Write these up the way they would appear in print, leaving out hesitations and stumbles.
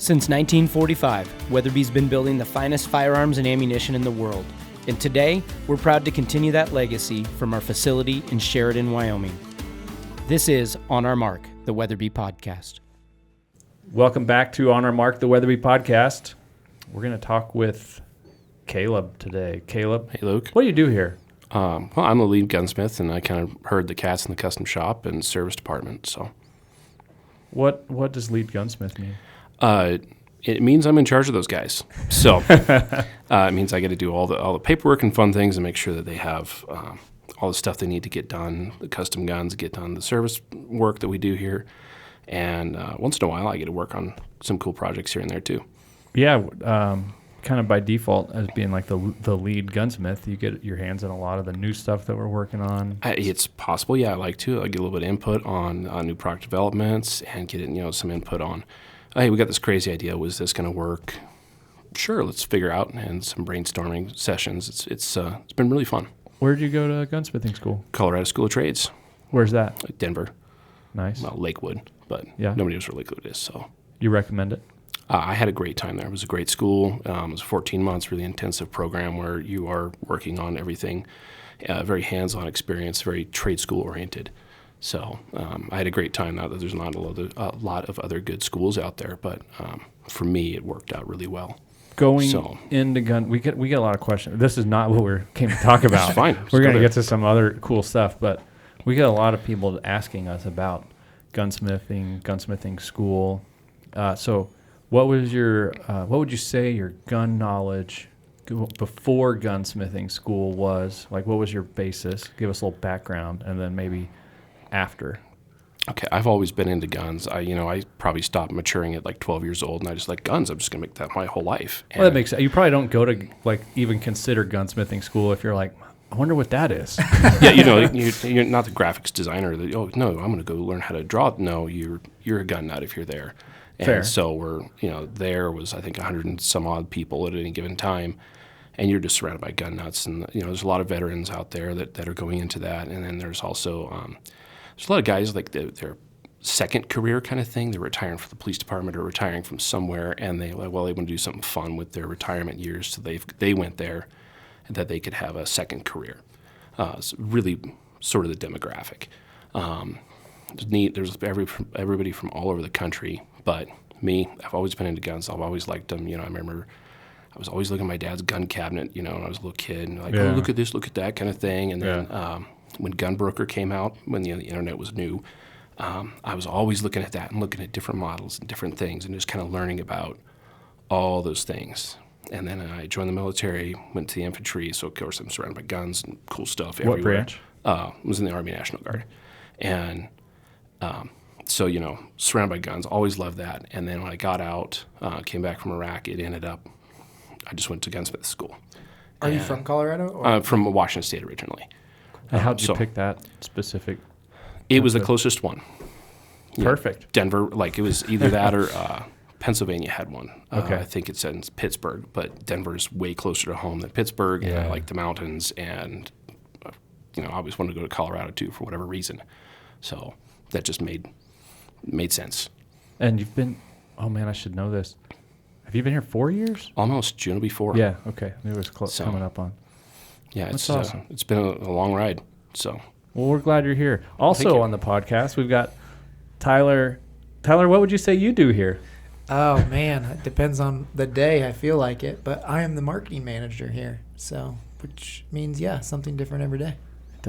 Since 1945, Weatherby's been building the finest firearms and ammunition in the world. And today, we're proud to continue that legacy from our facility in Sheridan, Wyoming. This is On Our Mark, the Weatherby Podcast. Welcome back to On Our Mark, the Weatherby Podcast. We're going to talk with Caleb today. Caleb. Hey, Luke. What do you do here? Well, I'm the lead gunsmith, and I kind of herd the cats in the custom shop and service department. So, What does lead gunsmith mean? it means I'm in charge of those guys. So, it means I get to do all the paperwork and fun things and make sure that they have all the stuff they need to get done. The custom guns get done, the service work that we do here, and once in a while I get to work on some cool projects here and there too. Yeah, kind of by default as being like the lead gunsmith, you get your hands on a lot of the new stuff that we're working on. It's possible, yeah. I like to. I get a little bit of input on new product developments and get some input on, hey, we got this crazy idea. Was this going to work? Sure, let's figure out. And some brainstorming sessions. It's been really fun. Where did you go to gunsmithing school? Colorado School of Trades. Where's that? Denver. Nice. Well, Lakewood, but yeah. Nobody knows where Lakewood is. So you recommend it? I had a great time there. It was a great school. It was 14 months, really intensive program where you are working on everything, very hands-on experience, very trade school oriented. So I had a great time. Now that there's not a lot of other good schools out there, but for me, it worked out really well. Into gun, we get a lot of questions. This is not what we came to talk about. It's fine. We're going to get to some other cool stuff, but we get a lot of people asking us about gunsmithing school. So what would you say your gun knowledge before gunsmithing school was? Like, what was your basis? Give us a little background, and then maybe after. Okay, I've always been into guns. I probably stopped maturing at like 12 years old, and I just like guns. I'm just gonna make that my whole life. Well, that makes sense. You probably don't go to like even consider gunsmithing school if you're like, I wonder what that is. Yeah, you're not the graphics designer. That, oh no, I'm gonna go learn how to draw. No, you're a gun nut if you're there. And Fair. So there was I think 100 and some odd people at any given time, and you're just surrounded by gun nuts. And there's a lot of veterans out there that are going into that, and then there's also there's a lot of guys like their second career kind of thing. They're retiring from the police department or retiring from somewhere, and they want to do something fun with their retirement years. So they went there, and that they could have a second career. It's really sort of the demographic. It's neat. There's everybody from all over the country. But me, I've always been into guns. I've always liked them. I remember I was always looking at my dad's gun cabinet, when I was a little kid, and like, oh, look at this, look at that kind of thing. And then when Gunbroker came out, when the internet was new, I was always looking at that and looking at different models and different things and just kind of learning about all those things. And then I joined the military, went to the infantry, so of course I'm surrounded by guns and cool stuff everywhere. What branch? I was in the Army National Guard. And so, surrounded by guns, always loved that. And then when I got out, came back from Iraq, it ended up, I just went to gunsmith school. Are you from Colorado? Or? From Washington State originally. How did you pick that specific? It was the closest one. Perfect. Denver, like it was either that or Pennsylvania had one. Okay. I think it said in Pittsburgh, but Denver's way closer to home than Pittsburgh, and I like the mountains, and I always wanted to go to Colorado too for whatever reason. So that just made sense. And you've been, oh man, I should know this. Have you been here 4 years? Almost. June will be 4. Yeah, okay. It was coming up on. Yeah, That's awesome. It's been a long ride. So. Well, we're glad you're here. Also on the podcast, we've got Tyler. Tyler, what would you say you do here? Oh, man. It depends on the day. I feel like it. But I am the marketing manager here. So, which means, something different every day.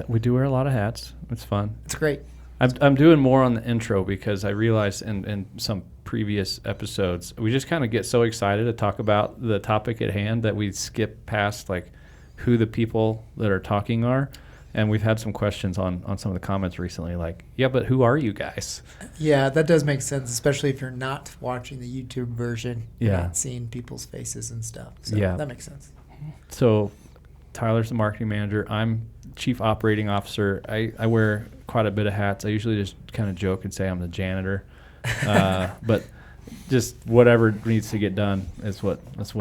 We do wear a lot of hats. It's fun. It's great. I'm doing more on the intro because I realized in some previous episodes, we just kind of get so excited to talk about the topic at hand that we skip past like who the people that are talking are. And we've had some questions on some of the comments recently like, yeah, but who are you guys? Yeah, that does make sense, especially if you're not watching the YouTube version. You're Yeah. not seeing people's faces and stuff. So Yeah. that makes sense. So Tyler's the marketing manager. I'm chief operating officer. I wear quite a bit of hats. I usually just kind of joke and say I'm the janitor. But just whatever needs to get done that's what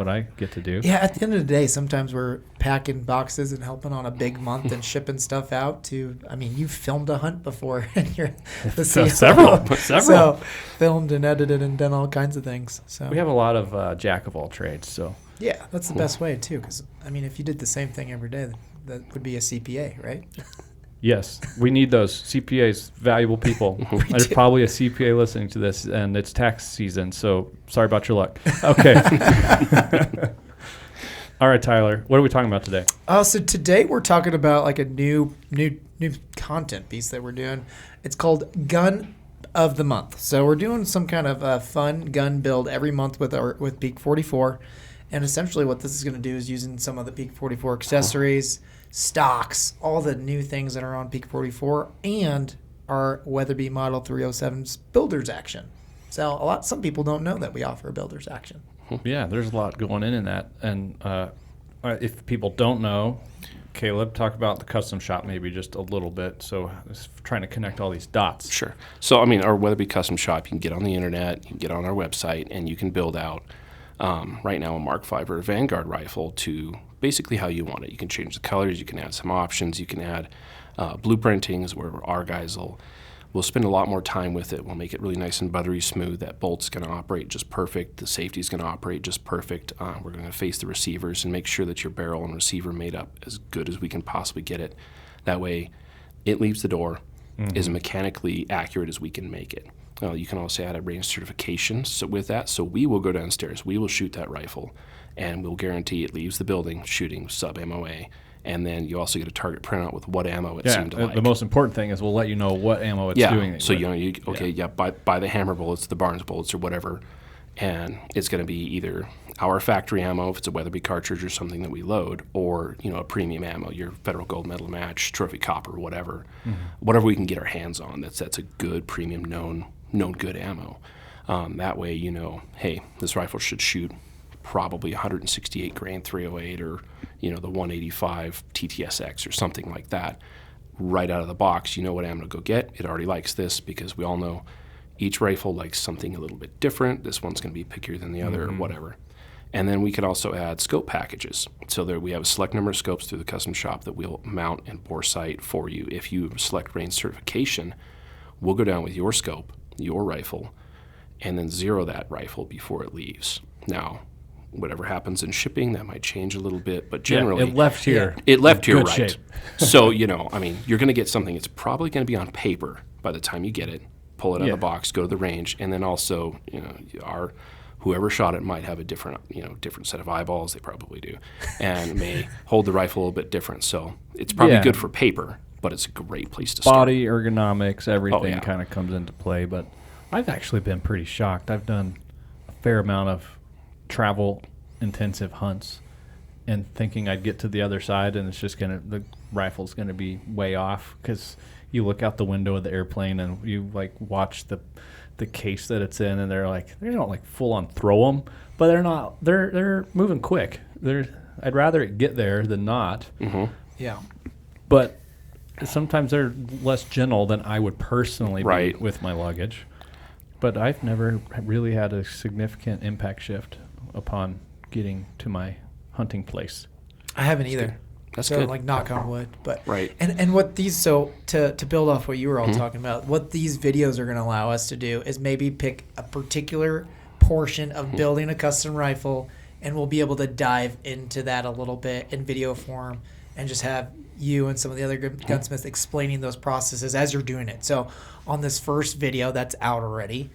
I get to do. Yeah, at the end of the day, sometimes we're packing boxes and helping on a big month and shipping stuff out to. I mean, you've filmed a hunt before, and you're the CEO. Several. So filmed and edited and done all kinds of things. So We have a lot of jack of all trades. So yeah, that's the best way too. Because I mean, if you did the same thing every day, that would be a CPA, right? yes, we need those CPAs, valuable people. There's probably a CPA listening to this, and it's tax season, so sorry about your luck. Okay. All right, Tyler, what are we talking about today? So today we're talking about like a new content piece that we're doing. It's called Gun of the Month. So we're doing some kind of fun gun build every month with Peak44, and essentially what this is going to do is using some of the Peak44 accessories, stocks, all the new things that are on Peak44, and our Weatherby Model 307's builder's action. So some people don't know that we offer a builder's action. Yeah, there's a lot going in that. And if people don't know, Caleb, talk about the custom shop maybe just a little bit. So just trying to connect all these dots. Sure. So, I mean, our Weatherby custom shop, you can get on the internet, you can get on our website, and you can build out right now a Mark V or a Vanguard rifle to basically how you want it. You can change the colors, you can add some options, you can add blueprintings where our guys will spend a lot more time with it. We'll make it really nice and buttery smooth. That bolt's going to operate just perfect. The safety's going to operate just perfect. We're going to face the receivers and make sure that your barrel and receiver made up as good as we can possibly get it. That way, it leaves the door as mechanically accurate as we can make it. You can also add a range certification with that. So we will go downstairs, we will shoot that rifle, and we'll guarantee it leaves the building shooting sub-MOA. And then you also get a target printout with what ammo it seemed to like. The most important thing is we'll let you know what ammo it's doing. So buy the hammer bullets, the Barnes bullets, or whatever, and it's going to be either our factory ammo if it's a Weatherby cartridge or something that we load, or a premium ammo, your Federal Gold Medal Match, Trophy Copper, whatever, whatever we can get our hands on. That's a good premium known good ammo. That way, hey, this rifle should shoot probably 168 grain 308 or the 185 TTSX or something like that right out of the box. You know what ammo to go get. It already likes this because we all know each rifle likes something a little bit different. This one's going to be pickier than the other or whatever. And then we can also add scope packages. So there we have a select number of scopes through the custom shop that we'll mount and bore sight for you. If you select range certification, we'll go down with your scope, your rifle, and then zero that rifle before it leaves. Now, whatever happens in shipping, that might change a little bit, but generally... it left here. It left here, right. Shape. So, you're going to get something that's probably going to be on paper by the time you get it, pull it out of the box, go to the range, and then also, whoever shot it might have a different set of eyeballs. They probably do, and may hold the rifle a little bit different. So it's probably good for paper, but it's a great place to start. Body ergonomics, everything kind of comes into play, but I've actually been pretty shocked. I've done a fair amount of travel intensive hunts and thinking I'd get to the other side and it's just the rifle's gonna be way off because you look out the window of the airplane and you watch the case that it's in and they don't full on throw them, but they're moving quick. I'd rather it get there than not. Yeah, but sometimes they're less gentle than I would personally be with my luggage. But I've never really had a significant impact shift upon getting to my hunting place. I haven't either. That's so, good. Knock on wood. But right. And what these to build off what you were all talking about, what these videos are going to allow us to do is maybe pick a particular portion of building a custom rifle, and we'll be able to dive into that a little bit in video form, and just have you and some of the other gunsmiths explaining those processes as you're doing it. So on this first video that's out already,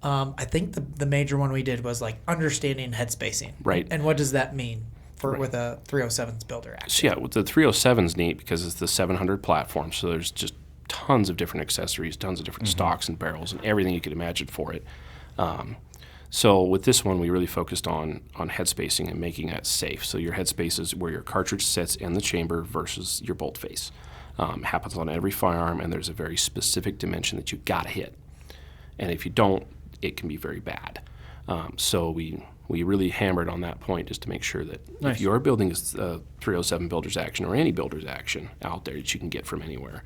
I think the major one we did was understanding head spacing. Right. And what does that mean with a 307's builder action? So with the 307's neat because it's the 700 platform, so there's just tons of different accessories, tons of different stocks and barrels and everything you could imagine for it. So with this one, we really focused on head spacing and making that safe. So your head space is where your cartridge sits in the chamber versus your bolt face. Happens on every firearm, and there's a very specific dimension that you got to hit. And if you don't, it can be very bad. So we really hammered on that point just to make sure that if you're building a 307 builder's action or any builder's action out there that you can get from anywhere,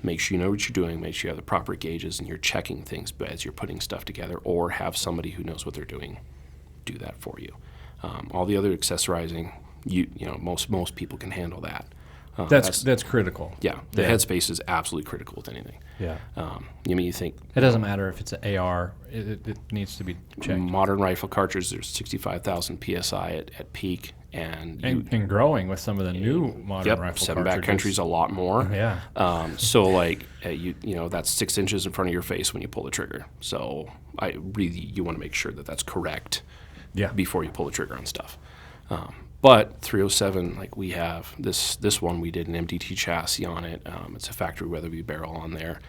Make sure you know what you're doing. Make sure you have the proper gauges and you're checking things as you're putting stuff together, or have somebody who knows what they're doing do that for you. All the other accessorizing, you know, most people can handle that. That's critical. Yeah, the headspace is absolutely critical with anything. Yeah. You think It doesn't matter if it's an AR. It needs to be checked. modern rifle cartridges, there's 65,000 PSI at peak, and growing with some of the new modern rifle seven cartridges. backcountry's a lot more. Yeah. So like you know that's 6 inches in front of your face when you pull the trigger. So you want to make sure that that's correct. Yeah. Before you pull the trigger on stuff. But 307, like we have this one, we did an MDT chassis on it. It's a factory Weatherby barrel on there,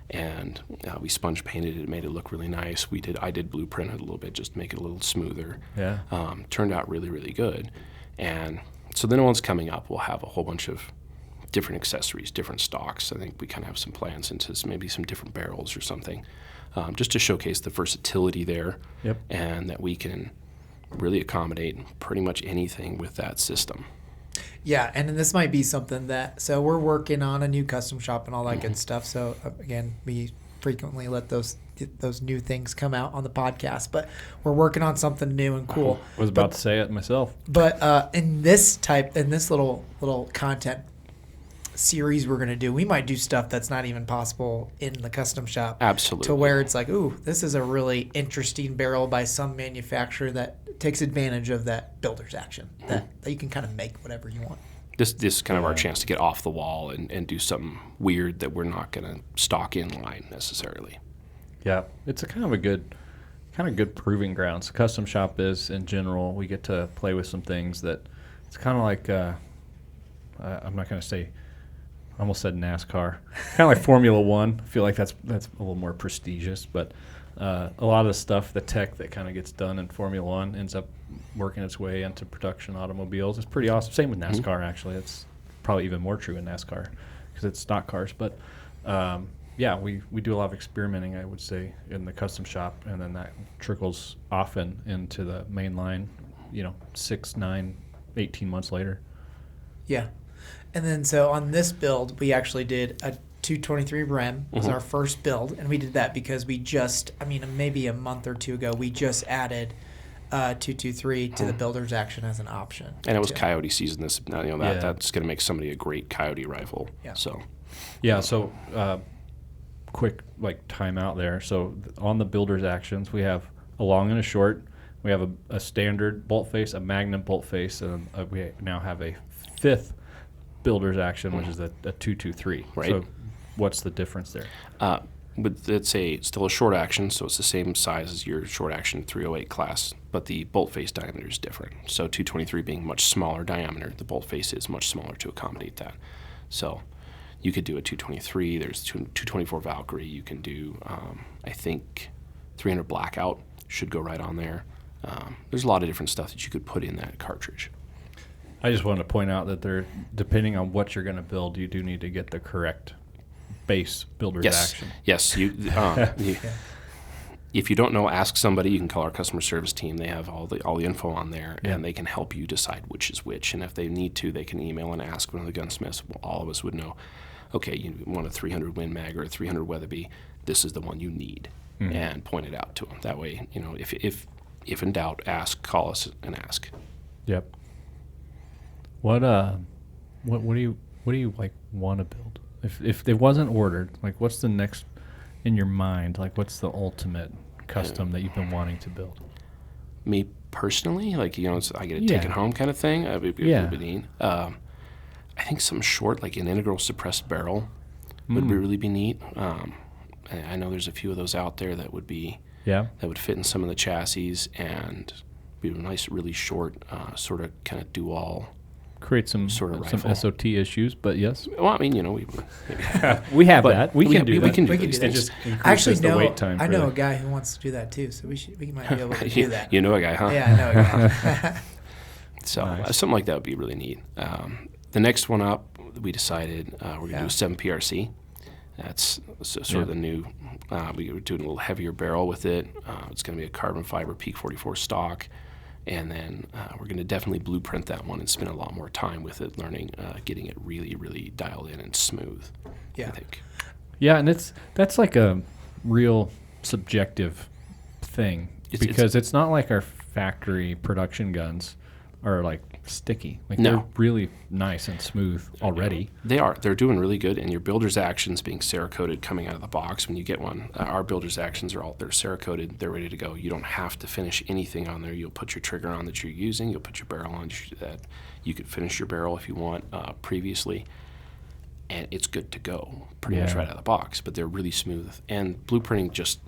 and we sponge painted it, made it look really nice. I did blueprint it a little bit just to make it a little smoother. Yeah. Turned out really, really good. And so the new one's coming up. We'll have a whole bunch of different accessories, different stocks. I think we kind of have some plans into maybe some different barrels or something, just to showcase the versatility there. Yep. And that we can really accommodate pretty much anything with that system. Yeah, and this might be something so we're working on a new custom shop and all that good stuff. So again, we frequently let those new things come out on the podcast, but we're working on something new and cool. I was about to say it myself. But in this little content series we're going to do, we might do stuff that's not even possible in the custom shop. Absolutely. To where it's like, ooh, this is a really interesting barrel by some manufacturer that takes advantage of that builder's action, that you can kind of make whatever you want. This is kind of our chance to get off the wall and do something weird that we're not going to stock in line necessarily. Yeah, it's a kind of good proving grounds. Custom shop is in general. We get to play with some things that it's kind of like I'm not going to say. I almost said NASCAR. Kind of like Formula One. I feel like that's a little more prestigious, but a lot of the stuff, the tech that kind of gets done in Formula One ends up working its way into production automobiles. It's pretty awesome. Same with NASCAR, actually. It's probably even more true in NASCAR because it's stock cars. But we do a lot of experimenting, I would say, in the custom shop, and then that trickles often into the main line, 6, 9, 18 months later. Yeah. And then so on this build, we actually did a 223 Rem was our first build, and we did that because we just, maybe a month or two ago, we just added 223 to the builder's action as an option. And it was coyote season. That's going to make somebody a great coyote rifle. Yeah. So Quick time out there. So on the builder's actions, we have a long and a short. We have a standard bolt face, a magnum bolt face, and we now have a fifth builder's action, which is a 223. Right. So what's the difference there? But it's still a short action, so it's the same size as your short action 308 class, but the bolt face diameter is different. So 223 being much smaller diameter, the bolt face is much smaller to accommodate that. So you could do a 223. There's 224 Valkyrie. You can do, I think, 300 Blackout should go right on there. There's a lot of different stuff that you could put in that cartridge. I just wanted to point out that depending on what you're going to build, you do need to get the correct base builder's action. Yes. If you don't know, ask somebody. You can call our customer service team. They have all the info on there, and they can help you decide which is which. And if they need to, they can email and ask one of the gunsmiths. All of us would know, okay, you want a 300 Win Mag or a 300 Weatherby. This is the one you need, and point it out to them. That way, if in doubt, call us and ask. Yep. What do you want to build? If it wasn't ordered, what's the next in your mind? What's the ultimate custom that you've been wanting to build? Me personally, I get to take it home kind of thing. It'd be neat. I think something short, like an integral suppressed barrel, would really be neat. I know there's a few of those out there that would fit in some of the chassis and be a nice, really short, sort of kind of do-all. Create some sort of some SOT issues, but yes. Well, we we have that. We can do that. We can do these things. Just Actually, the wait time. I know a guy who wants to do that too, so we might be able to do that. You know a guy, huh? Yeah, I know a guy. So something like that would be really neat. The next one up, we decided we're going to do a 7 PRC. That's sort of the new. We were doing a little heavier barrel with it. It's going to be a carbon fiber Peak44 stock. And then we're going to definitely blueprint that one and spend a lot more time with it, learning, getting it really, really dialed in and smooth. Yeah. I think. Yeah, and that's like a real subjective thing because it's not like our factory production guns are like sticky. Like they're really nice and smooth already. They are. They're doing really good. And your builder's actions being Cerakoted coming out of the box when you get one. Our builder's actions they're Cerakoted. They're ready to go. You don't have to finish anything on there. You'll put your trigger on that you're using. You'll put your barrel on that. You could finish your barrel if you want previously. And it's good to go pretty much right out of the box. But they're really smooth. And blueprinting just,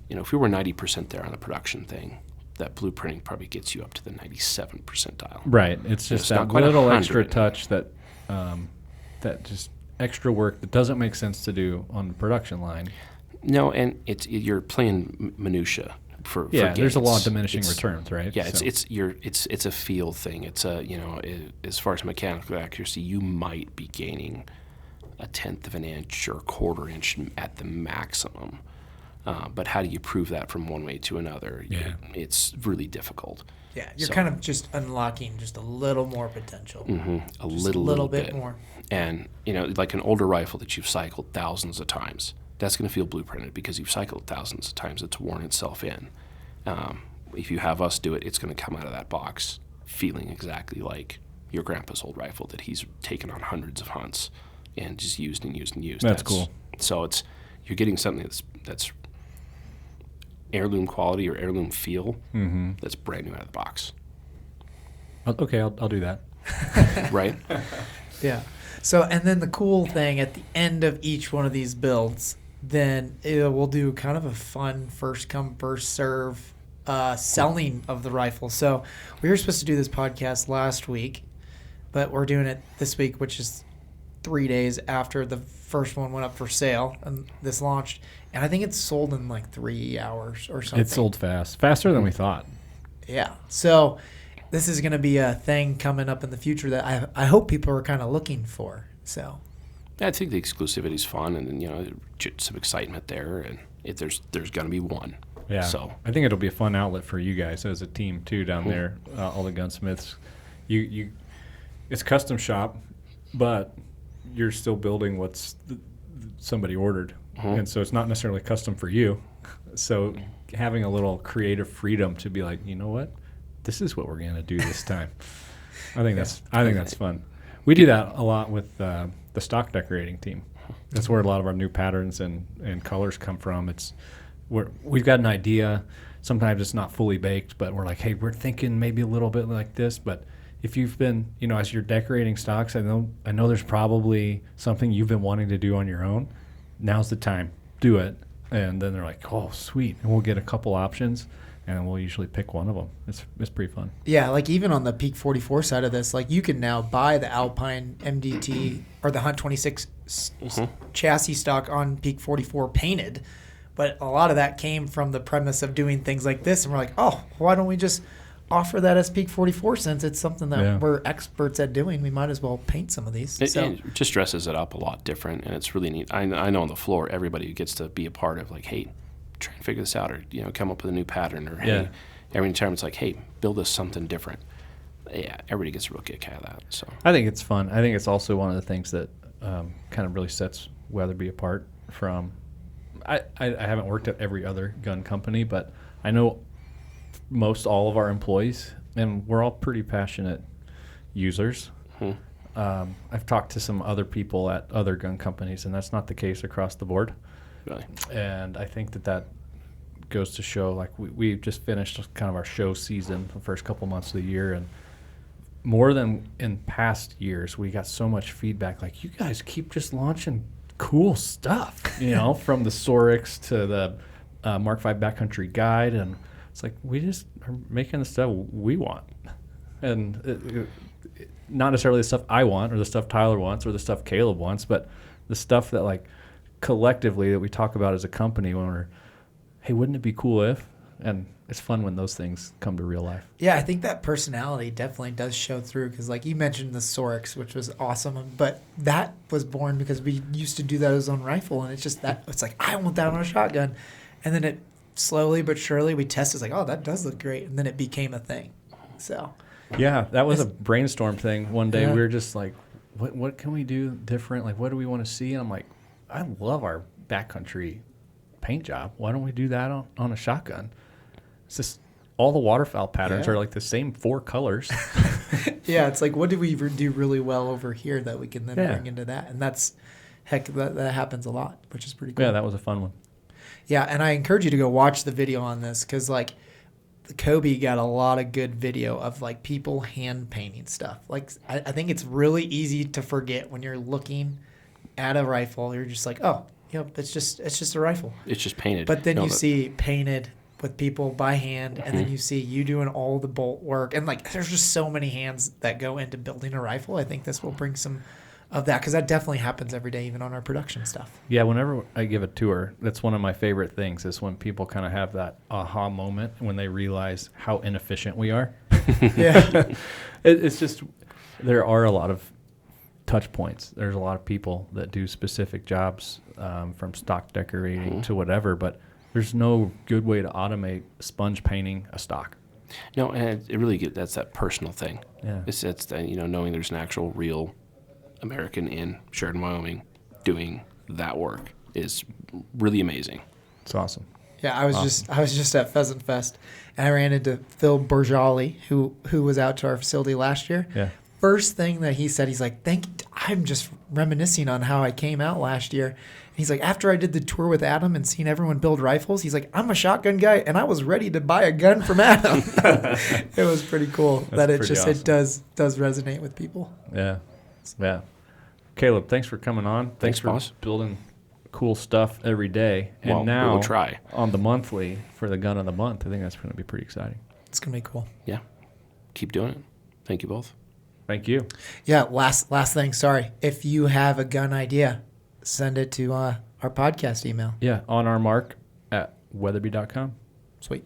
if we were 90% there on the production thing, that blueprinting probably gets you up to the 97 percentile. Right. It's just that little extra touch that just extra work that doesn't make sense to do on the production line. No, and you're playing minutia for gains. There's a lot of diminishing returns, right? Yeah, it's a feel thing. It's as far as mechanical accuracy, you might be gaining a tenth of an inch or a quarter inch at the maximum. But how do you prove that from one way to another? Yeah. It's really difficult. Yeah, you're kind of just unlocking just a little more potential. Mm-hmm. A little bit more. And, like an older rifle that you've cycled thousands of times, that's going to feel blueprinted because you've cycled thousands of times. It's worn itself in. If you have us do it, it's going to come out of that box feeling exactly like your grandpa's old rifle that he's taken on hundreds of hunts and just used and used and used. That's cool. So you're getting something that's heirloom quality or heirloom feel that's brand new out of the box. Okay, I'll do that. Right? Yeah. So, and then the cool thing at the end of each one of these builds, then we'll do kind of a fun first come, first serve selling of the rifle. So we were supposed to do this podcast last week, but we're doing it this week, which is 3 days after the first one went up for sale and this launched. And I think it's sold in like 3 hours or something. It sold faster than we thought. Yeah. So this is going to be a thing coming up in the future that I hope people are kind of looking for. So I think the exclusivity is fun, and then some excitement there, and there's going to be one. Yeah. So I think it'll be a fun outlet for you guys as a team too down there. All the gunsmiths, it's custom shop, but you're still building what's somebody ordered, and so it's not necessarily custom for you. So having a little creative freedom to be like, you know what, this is what we're going to do this time. I think that's fun. We do that a lot with the stock decorating team. That's where a lot of our new patterns and colors come from. We've got an idea. Sometimes it's not fully baked, but we're like, hey, we're thinking maybe a little bit like this. But if you've been, as you're decorating stocks, I know there's probably something you've been wanting to do on your own. Now's the time. Do it. And then they're like, oh, sweet. And we'll get a couple options, and we'll usually pick one of them. It's pretty fun. Yeah, like even on the Peak44 side of this, like you can now buy the Alpine MDT or the Hunt 26 chassis stock on Peak44 painted. But a lot of that came from the premise of doing things like this. And we're like, oh, why don't we just offer that as Peak44 since it's something that we're experts at doing? We might as well paint some of these. It just dresses it up a lot different, and it's really neat. I know on the floor, everybody gets to be a part of, like, hey, try and figure this out, or come up with a new pattern, or hey, every time it's like, hey, build us something different. Yeah, everybody gets a real kick out of that. So I think it's fun. I think it's also one of the things that kind of really sets Weatherby apart from. I haven't worked at every other gun company, but I know most all of our employees, and we're all pretty passionate users. I've talked to some other people at other gun companies, and that's not the case across the board. Really? And I think that goes to show, like, we just finished kind of our show season, the first couple months of the year, and more than in past years, we got so much feedback, like, you guys keep just launching cool stuff, from the Sorix to the Mark V Backcountry Guide, and it's like, we just are making the stuff we want. And not necessarily the stuff I want or the stuff Tyler wants or the stuff Caleb wants, but the stuff that, like, collectively that we talk about as a company when we're, hey, wouldn't it be cool if? And it's fun when those things come to real life. Yeah, I think that personality definitely does show through because, like, you mentioned the Sorix, which was awesome, but that was born because we used to do that as on rifle, and it's just that it's like, I want that on a shotgun. And then it slowly but surely we tested, like, oh, that does look great. And then it became a thing. So. Yeah, that was a brainstorm thing. One day Yeah. we were just like, what can we do different? Like, what do we want to see? And I'm like, I love our backcountry paint job. Why don't we do that on a shotgun? It's just all the waterfowl patterns Yeah. are like the same 4 colors. Yeah, it's like, what do we do really well over here that we can then Yeah. bring into that? And that happens a lot, which is pretty cool. Yeah, that was a fun one. Yeah, and I encourage you to go watch the video on this because, like, Kobe got a lot of good video of, like, people hand painting stuff. Like, I think it's really easy to forget when you're looking at a rifle. You're just like, oh, yep, it's just a rifle. It's just painted. But then No, you see painted with people by hand, and Mm-hmm. then you see you doing all the bolt work. And, like, there's just so many hands that go into building a rifle. I think this will bring some of that because that definitely happens every day, even on our production stuff. Yeah, whenever I give a tour, that's one of my favorite things is when people kind of have that aha moment when they realize how inefficient we are. Yeah. It's just, there are a lot of touch points. There's a lot of people that do specific jobs from stock decorating to whatever, but there's no good way to automate sponge painting a stock. No, and it really that's that personal thing. Yeah. It's that, knowing there's an actual real American in Sheridan, Wyoming doing that work is really amazing. It's awesome. Yeah, I was just at Pheasant Fest, and I ran into Phil Borjali, who was out to our facility last year. Yeah. First thing that he said, he's like, I'm just reminiscing on how I came out last year. And he's like, after I did the tour with Adam and seen everyone build rifles, he's like, I'm a shotgun guy, and I was ready to buy a gun from Adam. It was pretty cool that it pretty just awesome. it does resonate with people. Yeah. Yeah. Caleb, thanks for coming on. Thanks, for boss. building cool stuff every day. And Well, now we'll try. on the monthly for the gun of the month, I think that's going to be pretty exciting. It's gonna be cool. Yeah. Keep doing it. Thank you both. Thank you. Yeah, last thing, sorry. If you have a gun idea, send it to our podcast email. Yeah, on our mark at weatherby.com. Sweet.